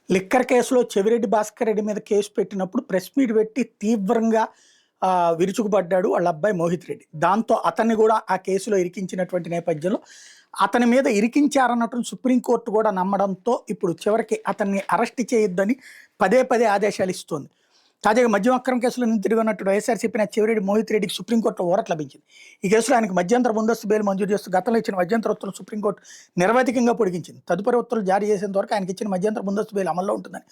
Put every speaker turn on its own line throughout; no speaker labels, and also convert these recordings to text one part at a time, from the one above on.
Liquor కేసులో చెవిరెడ్డి భాస్కర్ రెడ్డి మీద case పెట్టినప్పుడు ప్రెస్ మీట్ పెట్టి తీవ్రంగా విరుచుకుపడ్డాడు వాళ్ళ అబ్బాయి మోహిత్ రెడ్డి. దాంతో అతన్ని కూడా ఆ కేసులో ఇరికించినటువంటి నేపథ్యంలో అతని మీద ఇరికించారన్నట్టు సుప్రీంకోర్టు కూడా నమ్మడంతో ఇప్పుడు చివరికి అతన్ని అరెస్ట్ చేయొద్దని పదే పదే ఆదేశాలు ఇస్తోంది. తాజాగా మద్యం అక్రమ కేసులో నిందితుడిగా ఉన్నట్టు వైఎస్ఆర్సీపీ చెవిరెడ్డి మోహిత్ రెడ్డికి సుప్రీంకోర్టులో ఊరట లభించింది. ఈ కేసులో ఆయనకు మధ్యంతర ముందస్తు బెయిల్ మంజూరు చేస్తూ గతంలో ఇచ్చిన మధ్యంతర ఉత్తర్వులు సుప్రీంకోర్టు నిరవధికంగా పొడిగించింది. తదుపరి ఉత్తర్వులు జారీ చేసేంత వరకు ఆయనకి ఇచ్చిన మధ్యంతర ముందస్తు బెయిల్ అమల్లో ఉంటుందని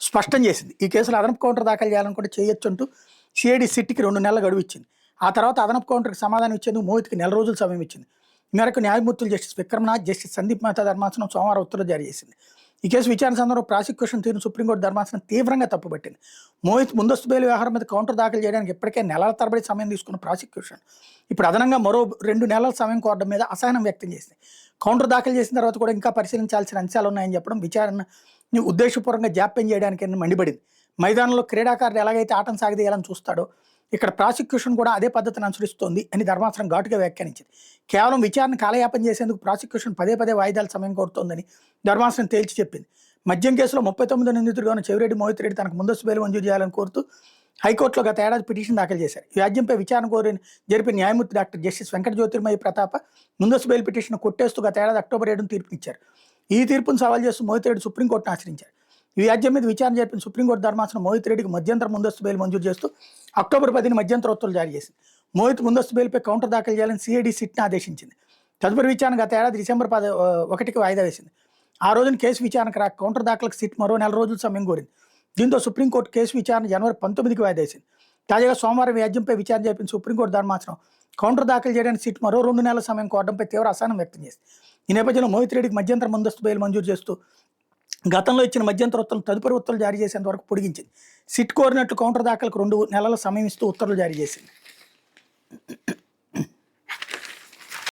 స్పష్టం చేసింది. ఈ కేసులో అదనపు కౌంటర్ దాఖలు చేయాలనుకుంటే చేయొచ్చు అంటూ సిఐడి సిట్కి 2 నెలల గడువు ఇచ్చింది. ఆ తర్వాత అదనపు కౌంటర్కి సమాధానం ఇచ్చేందుకు మోహిత్కి 1 నెల రోజులు సమయం ఇచ్చింది. ఈ మేరకు న్యాయమూర్తులు జస్టిస్ విక్రమనాథ్, జస్టిస్ సందీప్ మెహతా ధర్మాసనం సోమవారం ఉత్తర్వులు జారీ చేసింది. ఈ కేసు విచారణ సందర్భంలో ప్రాసిక్యూషన్ తీరును సుప్రీంకోర్టు ధర్మాసనం తీవ్రంగా తప్పుపట్టింది. మోహిత్ ముందస్తు బెయిల్ వ్యవహారం మీద కౌంటర్ దాఖలు చేయడానికి ఇప్పటికే నెలల తరబడి సమయం తీసుకున్న ప్రాసిక్యూషన్ ఇప్పుడు అదనంగా మరో 2 నెలల సమయం కోరడం మీద అసహనం వ్యక్తం చేసింది. కౌంటర్ దాఖలు చేసిన తర్వాత కూడా ఇంకా పరిశీలించాల్సిన అంశాలు ఉన్నాయని చెప్పడం విచారణని ఉద్దేశపూర్వకంగా జాప్యం చేయడానికి మండిపడింది. మైదానంలో క్రీడాకారులు ఎలాగైతే ఆటను సాగదీయాలని చూస్తాడో ఇక్కడ ప్రాసిక్యూషన్ కూడా అదే పద్ధతిని అనుసరిస్తోంది అని ధర్మాసనం ఘాటుగా వ్యాఖ్యానించింది. కేవలం విచారణ కాలయాపన చేసేందుకు ప్రాసిక్యూషన్ పదే పదే వాయిదాల సమయం కోరుతోందని ధర్మాసనం తేల్చి చెప్పింది. మద్యం కేసులో 39 నిందితుడిగా ఉన్న చెవిరెడ్డి మోహిత్ రెడ్డి తనకు ముందస్తు బెయిల్ మంజూరు చేయాలని కోరుతూ హైకోర్టులో గత ఏడాది పిటిషన్ దాఖలు చేశారు. ఈ వ్యాజ్యంపై విచారణ జరిపిన న్యాయమూర్తి డాక్టర్ జస్టిస్ వెంకట జ్యోతిర్మయి ప్రతాప ముందస్తు బెయిల్ పిటిషన్ కొట్టేస్తూ గత ఏడాది అక్టోబర్ 7న తీర్పునిచ్చారు. ఈ తీర్పును సవాల్ చేస్తూ మోహిత్ రెడ్డి సుప్రీంకోర్టును ఆశ్రయించారు. ఈ వ్యాజ్యం మీద విచారణ జరిపిన సుప్రీంకోర్టు ధర్మాసనం మోహిత్ రెడ్డికి మధ్యంతర ముందస్తు బెయిల్ మంజూరు చేస్తూ అక్టోబర్ 10న మధ్యంతర ఉత్తర్వులు జారీ చేసింది. మోహిత్ ముందస్తు బెయిల్పై కౌంటర్ దాఖలు చేయాలని సిఐడి సిట్ని ఆదేశించింది. తదుపరి విచారణ గత ఏడాది డిసెంబర్ 1కి వాయిదా వేసింది. ఆ రోజున కేసు విచారణకు కౌంటర్ దాఖలకు సిట్ మరో 1 నెల రోజుల సమయం కోరింది. దీంతో సుప్రీంకోర్టు కేసు విచారణ జనవరి 19కి వాయిదా వేసింది. తాజాగా సోమవారం వ్యాజ్యంపై విచారణ జరిపిన సుప్రీంకోర్టు ధర్మాసనం కౌంటర్ దాఖలు చేయడానికి సిట్ మరో 2 నెలల సమయం కోరడంపై తీవ్ర అసహనం వ్యక్తం చేసింది. ఈ నేపథ్యంలో మోహిత్ రెడ్డికి మధ్యంతర ముందస్తు బెయిల్ మంజూరు చేస్తూ గతంలో ఇచ్చిన మధ్యంతర ఉత్తర్వులు తదుపరి ఉత్తర్వులు జారీ చేసేంత వరకు పొడిగించింది. సిట్ కోరినట్లు కౌంటర్ దాఖలకు 2 నెలల సమయం ఇస్తూ ఉత్తర్వులు జారీ చేసింది.